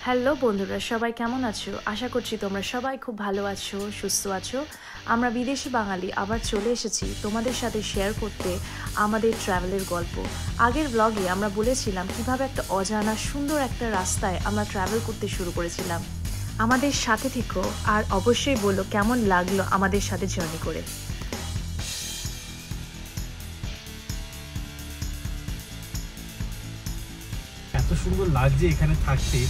Hello বন্ধুরা, সবাই কেমন আছো? আশা করছি তোমরা সবাই খুব ভালো আছো, সুস্থ আছো। আমরা বিদেশি বাঙালি আবার চলে এসেছি তোমাদের সাথে শেয়ার করতে আমাদের ট্রাভেলের গল্প। আগের ব্লগে আমরা বলেছিলাম কিভাবে একটা অজানা সুন্দর একটা রাস্তায় আমরা ট্রাভেল করতে শুরু করেছিলাম। আমাদের সাথে থেকো আর অবশ্যই বলো কেমন লাগলো আমাদের সাথে জার্নি করে। এত সুন্দর লাগছে এখানে থাকতে,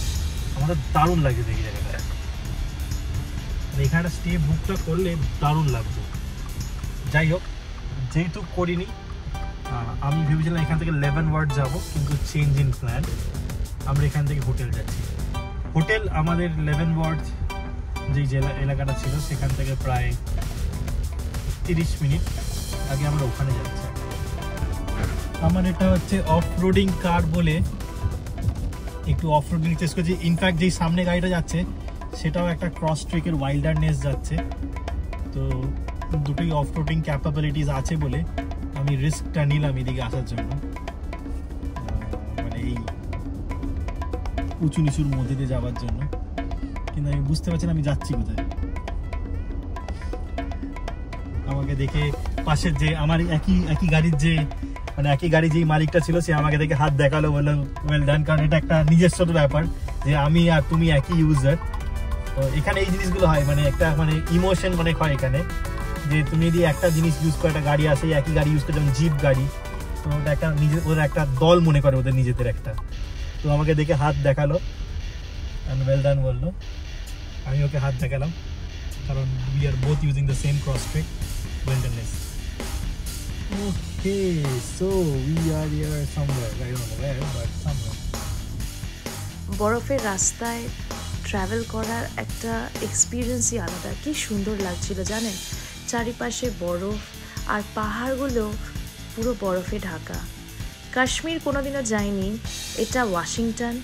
আমাদের দারুণ লাগছে দেখি জায়গাটা। এখানে স্টে বুকটা করলে দারুণ লাগতো। যাই হোক, যেহেতু করিনি, আমি ভেবেছিলাম এখান থেকে লেভেন ওয়ার্ড যাব, কিন্তু চেঞ্জ ইন প্ল্যান আমরা এখান থেকে হোটেল যাচ্ছি। হোটেল আমাদের লেভেন ওয়ার্ড যেই এলাকাটা ছিল সেখান থেকে প্রায় 30 মিনিট আগে আমরা ওখানে যাচ্ছি। আমার এটা হচ্ছে অফ রোডিং কার বলে একটু অফ রোডিং চেষ্টা করছি। ইনফ্যাক্ট যেই সামনে গাড়িটা যাচ্ছে সেটাও একটা ক্রস ট্রেকের ওয়াইল্ডারনেস যাচ্ছে, তো দুটোই অফ রোডিং ক্যাপাবিলিটিস আছে বলে আমি রিস্কটা নিলাম এদিকে আসার জন্য। মানে এই উঁচু নিচুর মধ্যে দিয়ে যাওয়ার জন্য, কিন্তু আমি বুঝতে পারছি না আমি যাচ্ছি কোথায়। আমাকে দেখে পাশের যে আমার একই গাড়ির যে মানে একই গাড়ি যেই মালিকটা ছিল সে আমাকে দেখে হাত দেখালো, বললো ওয়েল ডান, কারণ এটা একটা নিজস্ব ব্যাপার যে আমি আর তুমি একই ইউজার। তো এখানে এই জিনিসগুলো হয়, মানে একটা মানে ইমোশন অনেক হয় এখানে, যে তুমি যদি একটা জিনিস ইউজ করে একটা গাড়ি আসে একই গাড়ি ইউজ করে, যেমন জিপ গাড়ি, তো ওটা একটা নিজের ওদের একটা দল মনে করে ওদের নিজেদের একটা। তো আমাকে দেখে হাত দেখালো অ্যান্ড ওয়েল ডান বললো, আমি ওকে হাত দেখালাম, কারণ we are both using the same cross trek ওয়েল্ডারনেস। Okay, so we are here somewhere, I don't know where, but somewhere. বরফের রাস্তায় ট্রাভেল করার একটা এক্সপিরিয়েন্সই আলাদা। কি সুন্দর লাগছিল জানেন, চারিপাশে বরফ আর পাহাড়গুলো পুরো বরফে ঢাকা। কাশ্মীর কোনোদিনও যাইনি, এটা ওয়াশিংটন।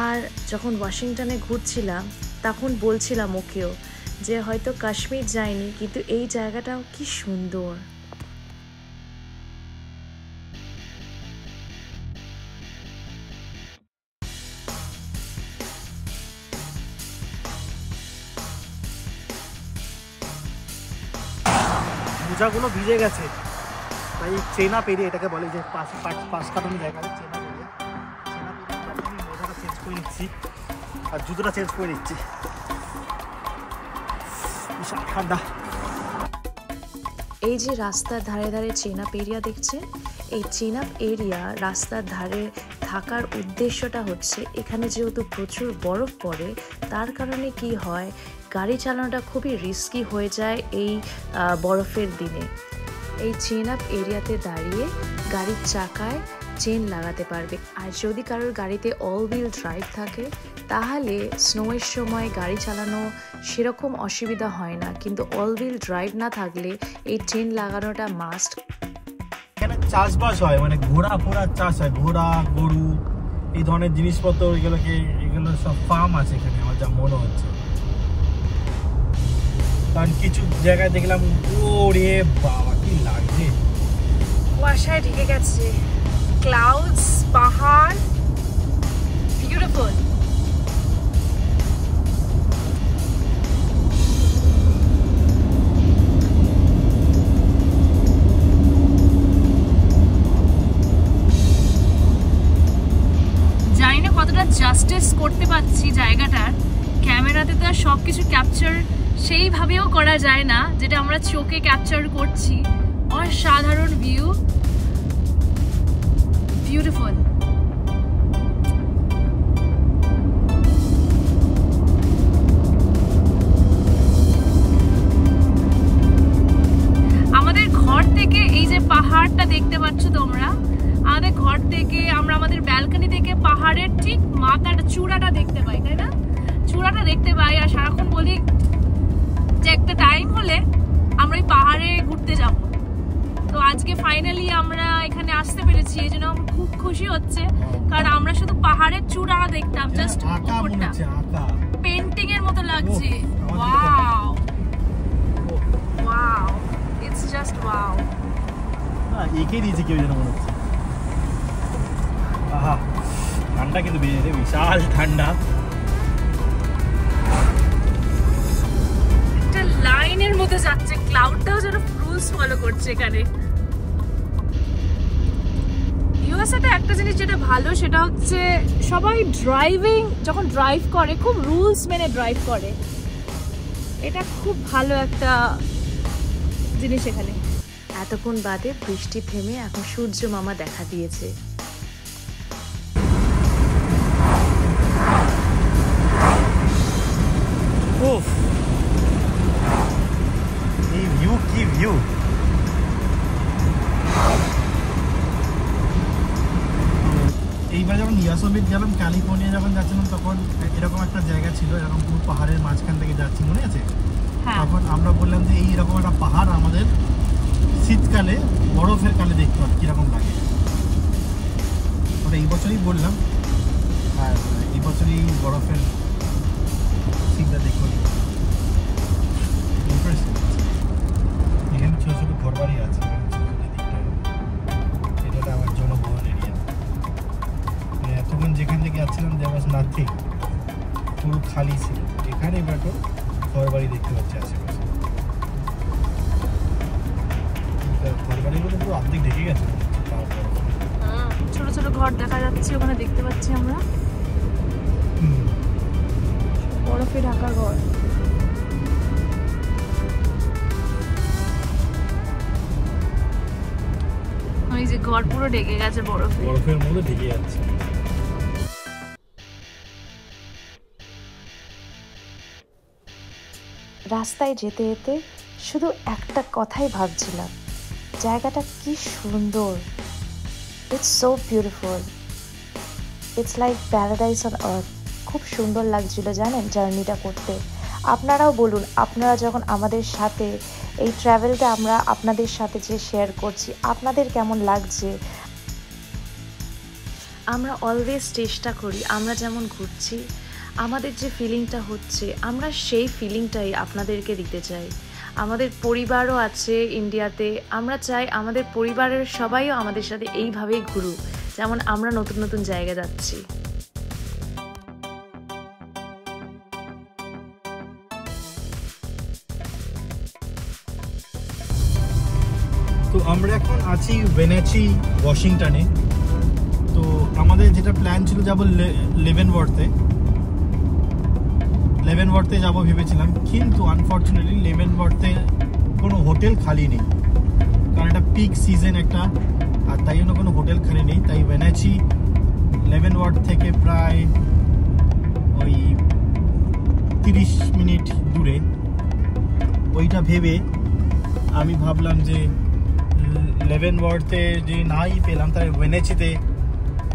আর যখন ওয়াশিংটনে ঘুরছিলাম তখন বলছিলাম ওকেও যে হয়তো কাশ্মীর যাইনি, কিন্তু এই জায়গাটাও কি সুন্দর। মোজাগুলো ভিজে গেছে, তাই চেনা পেরিয়ে এটাকে বলে যে পাঁচ কাটানো জায়গা, চেনা পেরিয়ে মোজাটা চেঞ্জ করে নিচ্ছি আর জুতোটা চেঞ্জ করে নিচ্ছি। বিশাল ঠান্ডা। এই যে রাস্তার ধারে ধারে চেনাব এরিয়া দেখছেন, এই চেনাব এরিয়া রাস্তার ধারে থাকার উদ্দেশ্যটা হচ্ছে এখানে যেহেতু প্রচুর বরফ পড়ে, তার কারণে কি হয়, গাড়ি চালানোটা খুবই রিস্কি হয়ে যায় এই বরফের দিনে। এই চেনাব এরিয়াতে দাঁড়িয়ে গাড়ির চাকায় চেন লাগাতে পারবে। আর যদি কারোর গাড়িতে অল হুইল ড্রাইভ থাকে তাহলে স্নোয়ের সময় গাড়ি চালানো সেরকম অসুবিধা হয় না, কিন্তু অল হুইল ড্রাইভ না থাকলে এই চেন লাগানোটা মাস্ট। এখানে চাষবাস হয়, মানে ঘোড়া ফোড়ার চাষ হয়, ঘোড়া গরু এই ধরনের জিনিসপত্র, এগুলো সব ফার্ম আছে এখানে আমার যা মনে হচ্ছে। কারণ কিছু জায়গায় দেখলাম, ওরে বাবা কি লাগছে, কুয়াশায় ঢেকে গেছে, ক্লাউডস, পাহাড়, বিউটিফুল। জানি না কতটা জাস্টিস করতে পারছি জায়গাটার, ক্যামেরাতে তো আর সব কিছু ক্যাপচার সেইভাবেও করা যায় না যেটা আমরা চোখে ক্যাপচার করছি। অসাধারণ ভিউ, বিউটিফুল। আমাদের ঘর থেকে এই যে পাহাড়টা দেখতে পাচ্ছ তোমরা, আমাদের ঘর থেকে আমরা আমাদের ব্যালকনি থেকে পাহাড়ের ঠিক মাথাটা চূড়াটা দেখতে পাই, তাই না? চূড়াটা দেখতে পাই। আর সারাক্ষণ বলি যে একটা টাইম হলে আমরা ওই পাহাড়ে ঘুরতে যাব। তো আজকে ফাইনালি আমরা এখানে আসতে পেরেছি, এই জন্য খুব খুশি হচ্ছে, কারণ আমরা শুধু পাহাড়ের চূড়াটা দেখতাম, জাস্ট উপরটা পেন্টিং এর মতো লাগছে। Wow wow, it's just wow. এঁকে দিয়েছে কেউ যেন মনে হচ্ছে। আহা, ঠান্ডা কিন্তু বিশাল ঠান্ডা। ক্লাউডের মতো যাচ্ছে, ক্লাউডটাও যেন রুলস ফলো করছে এখানে। ইউএসএতে একটা জিনিস যেটা ভালো সেটা হচ্ছে সবাই যখন ড্রাইভ করে খুব রুলস মেনে ড্রাইভ করে, এটা খুব ভালো একটা জিনিস এখানে। এতক্ষণ বাদে বৃষ্টি থেমে এখন সূর্য মামা দেখা দিয়েছে। এই ভিউ কি ভিউ! এইবার যখন ইয়াসোবিট গেলাম, ক্যালিফোর্নিয়া যখন যাচ্ছিলাম, তখন এরকম একটা জায়গা ছিল, এরকম পুরো পাহাড়ের মাঝখান থেকে যাচ্ছি, মনে আছে? তখন আমরা বললাম যে এইরকম একটা পাহাড় আমাদের শীতকালে বরফের কালে দেখতে হবে কিরকম লাগে। ওটা এই বছরই বললাম, আর এই বছরই বরফের শীতটা দেখতে হবে। এখানে ছোটো ছোটো ঘর বাড়ি আছে, এটা আমার জনবহুল এরিয়া। এতক্ষণ যেখান থেকে যাচ্ছিলাম দেয়ার ওয়াজ নাথিং, পুরো খালি ছিল। এখানে বাটো ঘর বাড়ি দেখতে পাচ্ছি আশেপাশে। ঘর বাড়িগুলো পুরো অর্ধেক ঢেকে গেছে, ছোট ছোট ঘর দেখা যাচ্ছে ওখানে, দেখতে পাচ্ছি আমরা বরফে ঢাকা ঘর। ওই যে ঘর পুরো ঢেকে গেছে বরফের মধ্যে ঢেকে যাচ্ছে। রাস্তায় যেতে যেতে শুধু একটা কথাই ভাবছিলাম, জায়গাটা কি সুন্দর। It's so beautiful, it's like paradise on earth. খুব সুন্দর লাগছিল জানেন জার্নিটা করতে। আপনারাও বলুন, আপনারা যখন আমাদের সাথে এই ট্রাভেলটা আমরা আপনাদের সাথে যে শেয়ার করছি, আপনাদের কেমন লাগছে। আমরা অলওয়েজ চেষ্টা করি, আমরা যেমন ঘুরছি, আমাদের যে ফিলিংটা হচ্ছে, আমরা সেই ফিলিংটাই আপনাদেরকে দিতে চাই। আমাদের পরিবারও আছে ইন্ডিয়াতে, আমরা চাই আমাদের পরিবারের সবাইও আমাদের সাথে এইভাবেই ঘুরুক, যেমন আমরা নতুন নতুন জায়গা যাচ্ছি। তো আমরা এখন আছি ভেনেচি, ওয়াশিংটনে। তো আমাদের যেটা প্ল্যান ছিল যাবো লেভেনওয়ার্থে যাবো ভেবেছিলাম, কিন্তু আনফর্চুনেটলি লেভেনওয়ার্থে কোনো হোটেল খালি নেই, কারণ এটা পিক সিজন একটা, আর তাই জন্য কোনো হোটেল খালি নেই। তাই ভেনেচি লেভেনওয়ার্থ থেকে প্রায় ওই 30 মিনিট দূরে। ওইটা ভেবে আমি ভাবলাম যে লেভেনওয়ার্থে যে নাই পেলাম, তাই ভেনেচিতে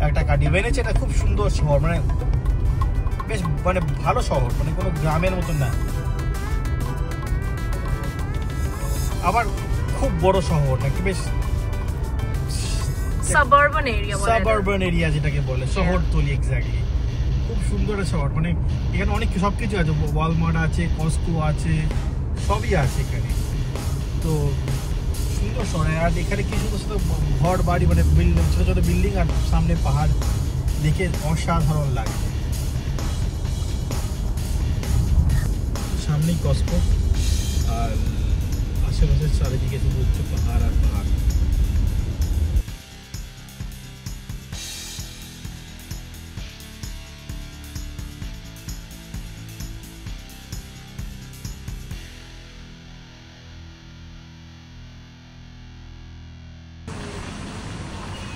একটা কাটি। ভেনেচি একটা খুব সুন্দর শহর, মানে বেশ মানে ভালো শহর, মানে কোনো গ্রামের মতন না, আবার খুব বড় শহর নাকি, বেশ সাবারবান এরিয়া যেটাকে বলে, শহরতলি। এক্স্যাক্টলি, খুব সুন্দর শহর, মানে এখানে অনেক সবকিছু আছে, ওয়ালমার্ট আছে, কস্কো আছে, সবই আছে এখানে। তো সুন্দর শহর, আর এখানে কি সুন্দর সুন্দর ঘর বাড়ি, মানে বিল্ডিং, ছোটো ছোটো বিল্ডিং, আর সামনে পাহাড়, দেখে অসাধারণ লাগে। সামনেই কস্কো, আর আশেপাশে চারিদিকে শুধু হচ্ছে পাহাড় আর পাহাড়।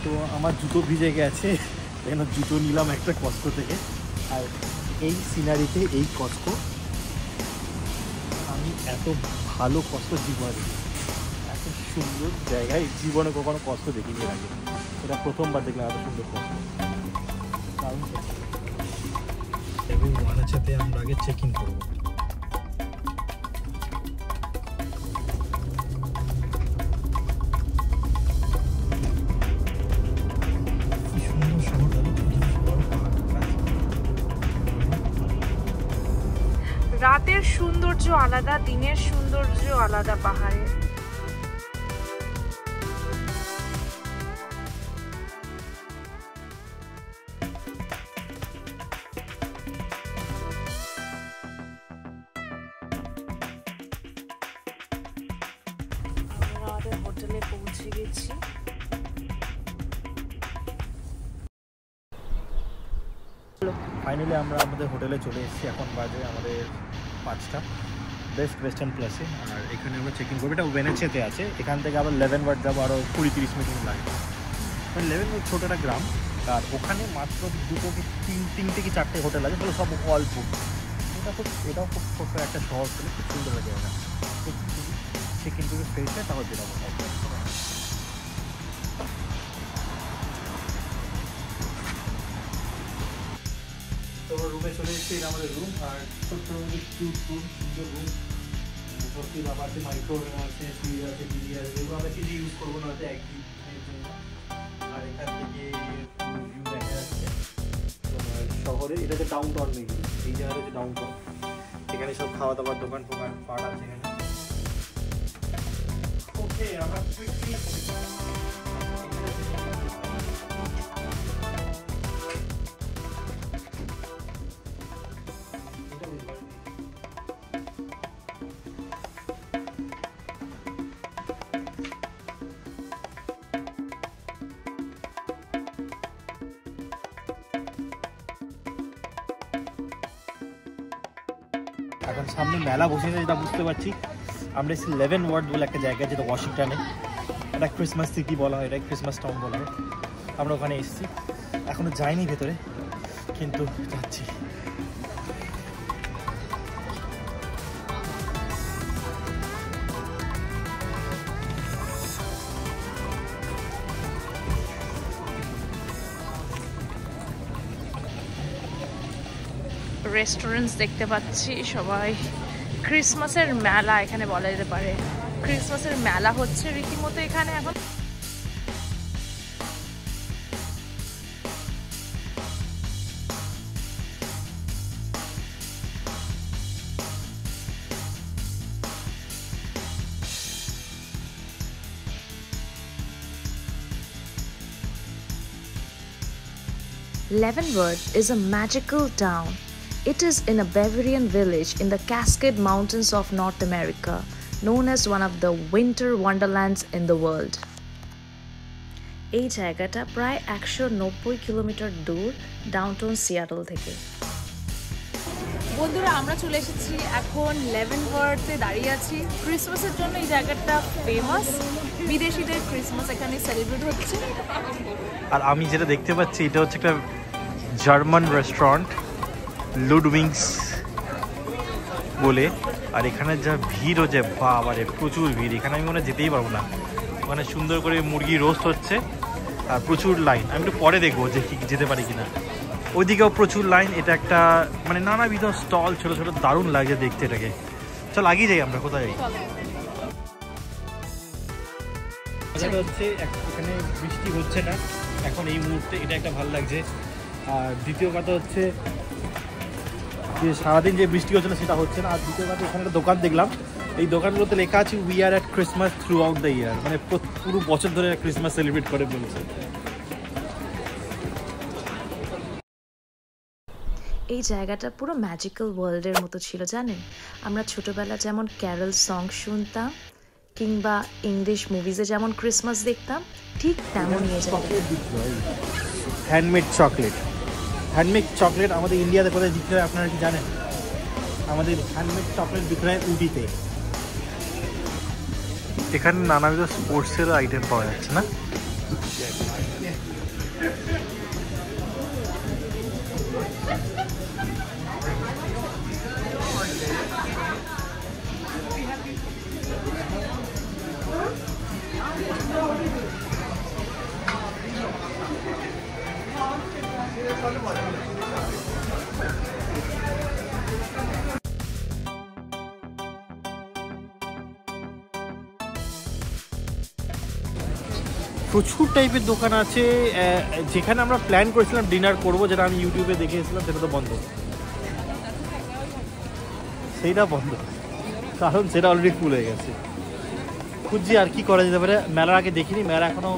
তো আমার জুতো ভিজে গেছে, এখানে জুতো নিলাম একটা কস্কো থেকে। আর এই সিনারিতে এই কস্কো, আমি এত ভালো কস্কো জীবনে, এত সুন্দর জায়গায় জীবনে কখনো কস্কো দেখিনি আগে, এটা প্রথমবার দেখলাম এত সুন্দর কস্কো। দারুণ। এবং ওয়ানাচাতে আমরা আগে চেক ইন করবো। রাতের সৌন্দর্য আলাদা, দিনের সৌন্দর্য আলাদা পাহাড়ে। ফাইনালি আমরা আমাদের হোটেলে চলে এসেছি। এখন বাজে আমাদের 5টা। বেস্ট ওয়েস্টার্ন প্লেসে, আর এখানে আমরা চেক ইন করবো। এটা ভেনেচিয়াতে আছে। এখান থেকে আবার লেভেনওয়ার্ড যাবো, আরও 20-30 মিনিট লাগে। মানে লেভেনওয়ার্ড ছোটো একটা গ্রাম, আর ওখানে মাত্র 2-3 কি 4টে হোটেল আছে, সেগুলো সব অল ফুড। এটাও খুব ছোট্ট একটা শহর ছিল, খুব সুন্দর লাগে। এটা চেক ইন করে ফ্রেশ হয় তাহলে বেরোবো। তো রুমে চলে এসেছি। এটা আমাদের রুম, আর ছোট্ট কিউট রুম, সুন্দর রুম। ভর্তি বাবা আছে, মাইক্রোওয়েভ আছে, টিভি আছে, টিভি আছে, যেগুলো আমরা কিছু ইউজ করবো না হয়তো একদিনের জন্য। আর এখান থেকে ভিউ দেখা যাচ্ছে শহরে। এটা হচ্ছে ডাউন টাউন মেঘি, এই জায়গাটা হচ্ছে ডাউন টাউন। এখানে সব খাওয়া দাওয়ার দোকান ফোকান পাট আছে এখানে। ওকে, আমরা কুইকলি এখন সামনে মেলা বসেছে, যেটা বুঝতে পারছি। আমরা এসেছি লেভেনওয়ার্ড বলে একটা জায়গা, যেটা ওয়াশিংটনে। এটা ক্রিসমাস সিটি বলা হয়, এটা ক্রিসমাস টাউন বলা হয়। আমরা ওখানে এসেছি, এখনো যাইনি ভেতরে, কিন্তু যাচ্ছি। রেস্টুরেন্টস দেখতে পাচ্ছি সবাই। ক্রিসমাসের মেলা এখানে বলা যেতে পারে। ক্রিসমাসের মেলা হচ্ছে রীতিমতো এখানে এখন। Leavenworth is a magical town. It is in a Bavarian village in the Cascade Mountains of North America, known as one of the winter wonderlands in the world. এই জায়গাটা প্রায় 190 কিলোমিটার দূর ডাউনটাউন সিয়াটল থেকে। বন্ধুরা, আমরা চলে এসেছি এখন লেভেনওয়ার্থে দাঁড়িয়ে আছি। ক্রিসমাসের জন্য এই জায়গাটা ফেমাস। বিদেশিদের ক্রিসমাস এখানে সেলিব্রেট হচ্ছে। আর আমি যেটা দেখতে পাচ্ছি, এটা হচ্ছে একটা জার্মান রেস্টুরেন্ট, লুডউইংস বলে। আর এখানে যা ভিড় হচ্ছে, বাবারে প্রচুর ভিড়। এখানে আমি মনে যেতেই পারবো না। ওখানে সুন্দর করে মুরগি রোস্ট হচ্ছে, আর প্রচুর লাইন। আমি একটু পরে দেখবো যে কি যেতে পারি কিনা। ওইদিকেও প্রচুর লাইন। এটা একটা মানে নানাবিধ স্টল, ছোটো ছোটো, দারুণ লাগে দেখতে এটাকে। চল আগিয়ে যাই। আমরা কোথায় যাই? হচ্ছে এখানে বৃষ্টি হচ্ছে না এখন এই মুহূর্তে, এটা একটা ভালো লাগছে। আর দ্বিতীয় কথা হচ্ছে যে সারাদিন যে বৃষ্টি হচ্ছে না সেটা হচ্ছে না। আর দ্বিতীয় কথা, এখানে একটা দোকান দেখলাম, এই দোকানগুলোতে লেখা আছে we are at Christmas through out the year, মানে পুরো বছর ধরে ক্রিসমাস সেলিব্রেট করে বলছে। এই জায়গাটা পুরো ম্যাজিক্যাল ওয়ার্ল্ডের মতো ছিল, জানেন? আমরা ছোটবেলা যেমন ক্যারল সং শুনতাম, কিংবা ইংলিশ মুভিজে যেমন ক্রিসমাস দেখতাম, ঠিক তেমনই এই জায়গা। হ্যান্ডমেড চকলেট, হ্যান্ডমেড চকলেট আমাদের ইন্ডিয়াতে কোথায় বিক্রি হয় আপনারা কি জানেন? আমাদের হ্যান্ডমেড চকলেট বিক্রি হয় উডিতে। এখানে নানাবিধ স্পোর্টসেরও আইটেম পাওয়া যাচ্ছে না? প্রচুর টাইপের দোকান আছে। যেখানে আমরা প্ল্যান করেছিলাম ডিনার করবো, যেটা আমি ইউটিউবে দেখেছিলাম, সেটা তো বন্ধ। সেইটা বন্ধ, কারণ সেটা অলরেডি ফুল হয়ে গেছে। খুঁজছি আর কি করা যেতে পারে। মেলার আগে দেখিনি, মেলা এখনও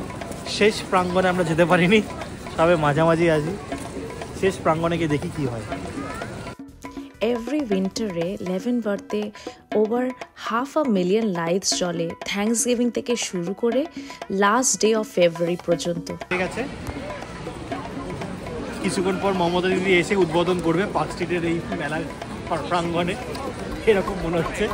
শেষ প্রাঙ্গণে আমরা যেতে পারিনি, তবে মাঝামাঝি আছি। শেষ প্রাঙ্গণে গিয়ে দেখি কি হয়। এভরি উইন্টারে লেভেনওয়ার্থে ওভার 500,000 লাইটস জ্বলে, থ্যাঙ্কসগিভিং থেকে শুরু করে লাস্ট ডে অফ ফেব্রুয়ারি পর্যন্ত। ঠিক আছে, কিছুক্ষণ পর মমতা দিদি এসে উদ্বোধন করবে পার্ক স্ট্রিটের এই মেলা প্রাঙ্গণে, এরকম মনে হচ্ছে।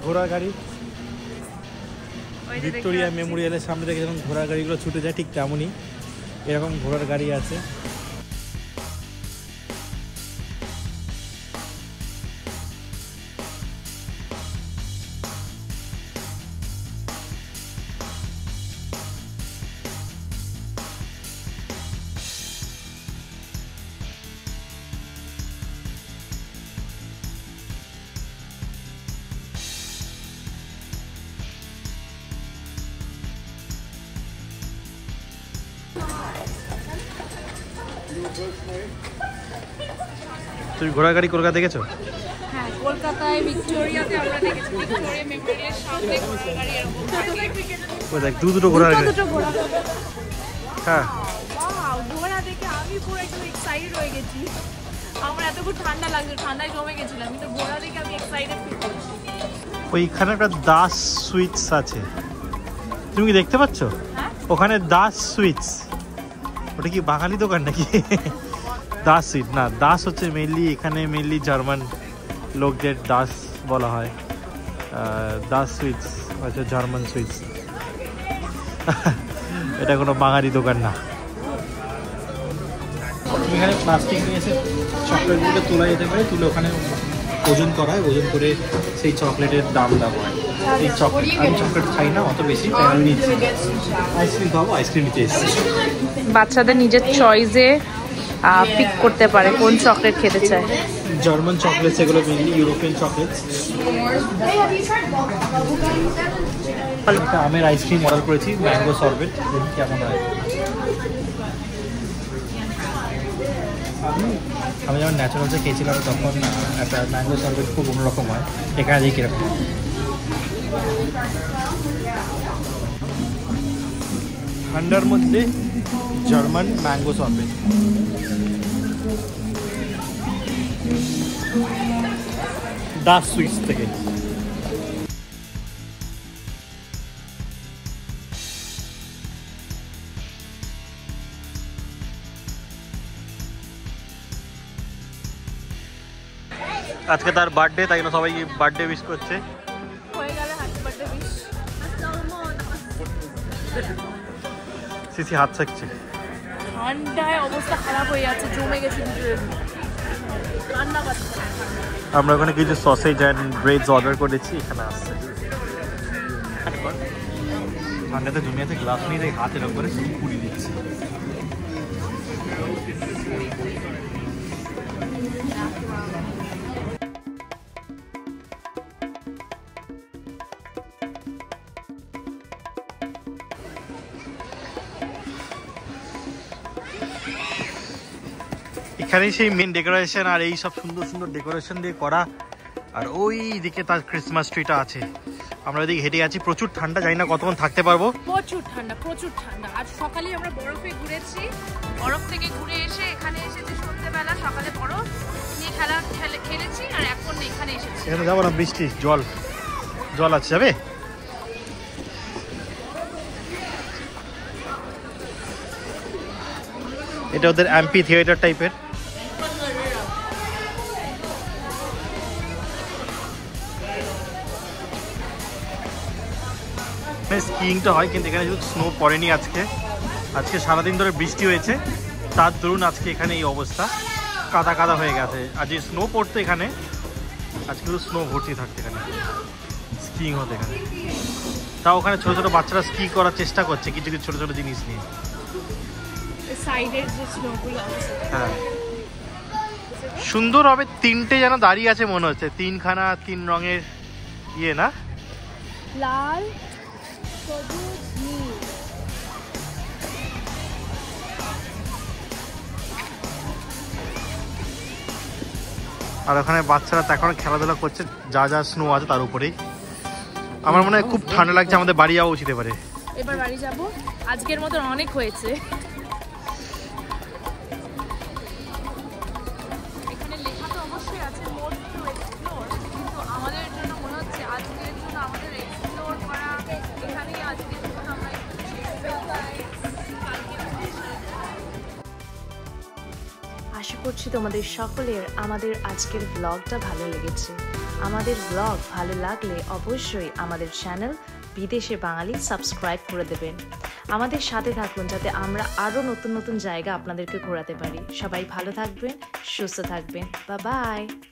ঘোড়া গাড়ি ভিক্টোরিয়া মেমোরিয়ালের সামনে থেকে যখন ঘোড়ার গাড়িগুলো ছুটে যায় ঠিক তেমনই এরকম ঘোড়ার গাড়ি আছে। তুমি ঘোড়া গাড়ি কলকাতা দেখেছো? হ্যাঁ, কলকাতায় ভিক্টোরিয়াতে আমরা দেখেছি, ভিক্টোরিয়া মেমোরিয়ালের সামনে ঘোড়ার গাড়ি এরকম থাকে। ওই দেখ দুটো ঘোড়া গাড়ি। হ্যাঁ, ওয়াও, ঘোড়া দেখে আমি পুরো একটু এক্সাইটেড হয়ে গেছি। আমার এত খুব ঠান্ডা লাগছে, ঠান্ডায় জমে গেছিলাম, কিন্তু ঘোড়া দেখে আমি এক্সাইটেড ফিল করছি। ওইখানে একটা দাস সুইটস আছে, তুমি কি দেখতে পাচ্ছ? হ্যাঁ, ওখানে দাস সুইটস, ওটা কি বাঙালি দোকান নাকি? দাস সুইট না, দাস হচ্ছে মেনলি এখানে মেনলি জার্মান লোকদের দাস বলা হয়। দাস সুইটস হচ্ছে জার্মান সুইটস। এটা কোনো বাঙালি দোকান না। এখানে প্লাস্টিক নিয়ে এসে চকলেটগুলো তোলা যেতে পারে, তুলে ওখানে ওজন করা হয়, ওজন করে সেই চকলেটের দাম দেওয়া হয়। এই চকলেট আমি চকলেট খাই না অত বেশি, তাই আমি নিচ্ছি। আইসক্রিম খাবো, আইসক্রিম নিতে এসেছি। বাচ্চাদের নিজের চয়েসে পিক করতে পারে কোন চকলেট খেতে চায়। জার্মান চকলেট, এগুলো মেনলি ইউরোপিয়ান চকলেট। একটা আমের আইসক্রিম অর্ডার করেছি, ম্যাঙ্গো সরবেট, দেখি কেমন হয়। আমি যখন ন্যাচারালসে খেয়েছিলাম তখন একটা ম্যাঙ্গো সরবেট খুব অন্যরকম হয়, এখানে দেখি কিরকম। ঠান্ডার মধ্যে German mango sorbate. Das sweets থেকে। আজকে তার বার্থডে, তাই জন্য সবাই বার্থডে উইশ করছে। হয়ে গেলে হ্যাপি বার্থডে উইশ। সিসি হাত ছাকছে, ঠান্ডায় অবস্থা খারাপ হয়ে যাচ্ছে, জমে গেছে ভিতরে, ঠান্ডা পাচ্ছে। আমরা ওখানে কিছু সসেজ অ্যান্ড ব্রেডস অর্ডার করেছি, এখানে আসছে। ঠান্ডাতে দুনিয়াতে গ্লাস নিয়ে দেখে হাতের ওপরে শুধু পুড়ি দিচ্ছে। এখানেই সেই মেন ডেকোরেশন, আর এই সব সুন্দর সুন্দর ডেকোরেশন দিয়ে করা। আর ওই দিকে তার ক্রিসমাস ট্রিটা আছে। আমরা ওইদিকে হেঁটে আছি, প্রচুর ঠান্ডা, জানি না কতক্ষণ থাকতে পারবো। প্রচুর ঠান্ডা, প্রচুর ঠান্ডা। আজ সকালে আমরা বরফে ঘুরেছি, বরফ থেকে ঘুরে এসে এখানে এসেছি সন্ধ্যেবেলা, সকালে বরফ নিয়ে খেলেছি, আর এখন এখানে এসেছি। এখানে যাবো না, বৃষ্টি জল জল আছে, যাবে? এটা ওদের অ্যাম্পি থিয়েটার টাইপের। স্কিইংটা হয়, কিন্তু এখানে শুধু স্নো পড়েনি আজকে। আজকে সারাদিন ধরে বৃষ্টি হয়েছে, তার দরুন আজকে এখানে এই অবস্থা, কাদা কাদা হয়ে গেছে। আজ স্নো পড়তো এখানে, আজকে শুধু স্নো ভর্তি থাকতো এখানে, স্কিইং হতো এখানে। তাও ওখানে ছোটো ছোটো বাচ্চারা স্কি করার চেষ্টা করছে কিছু কিছু ছোটো ছোটো জিনিস নিয়ে। হ্যাঁ, সুন্দর হবে। তিনটে যেন দাঁড়িয়ে আছে মনে হচ্ছে, তিনখানা 3 রঙের ইয়ে না, লাল, সবুজ, নীল। আর ওখানে বাচ্চারা তো এখন খেলাধুলা করছে, যা যা স্নো আছে তার উপরেই। আমার মনে হয় খুব ঠান্ডা লাগছে, আমাদের বাড়ি যাওয়া উচিত এবারে। এবার বাড়ি যাব, আজকের মতন অনেক হয়েছে। এখানে লেখা তো অবশ্যই আছে মোর টু এক্সপ্লোর। আশা করছি তোমাদের সকলের আমাদের আজকের ব্লগটা ভালো লেগেছে। আমাদের ব্লগ ভালো লাগলে অবশ্যই আমাদের চ্যানেল বিদেশে বাঙালি সাবস্ক্রাইব করে দেবেন। আমাদের সাথে থাকুন যাতে আমরা আরও নতুন নতুন জায়গা আপনাদেরকে ঘোরাতে পারি। সবাই ভালো থাকবেন, সুস্থ থাকবেন। Bye bye.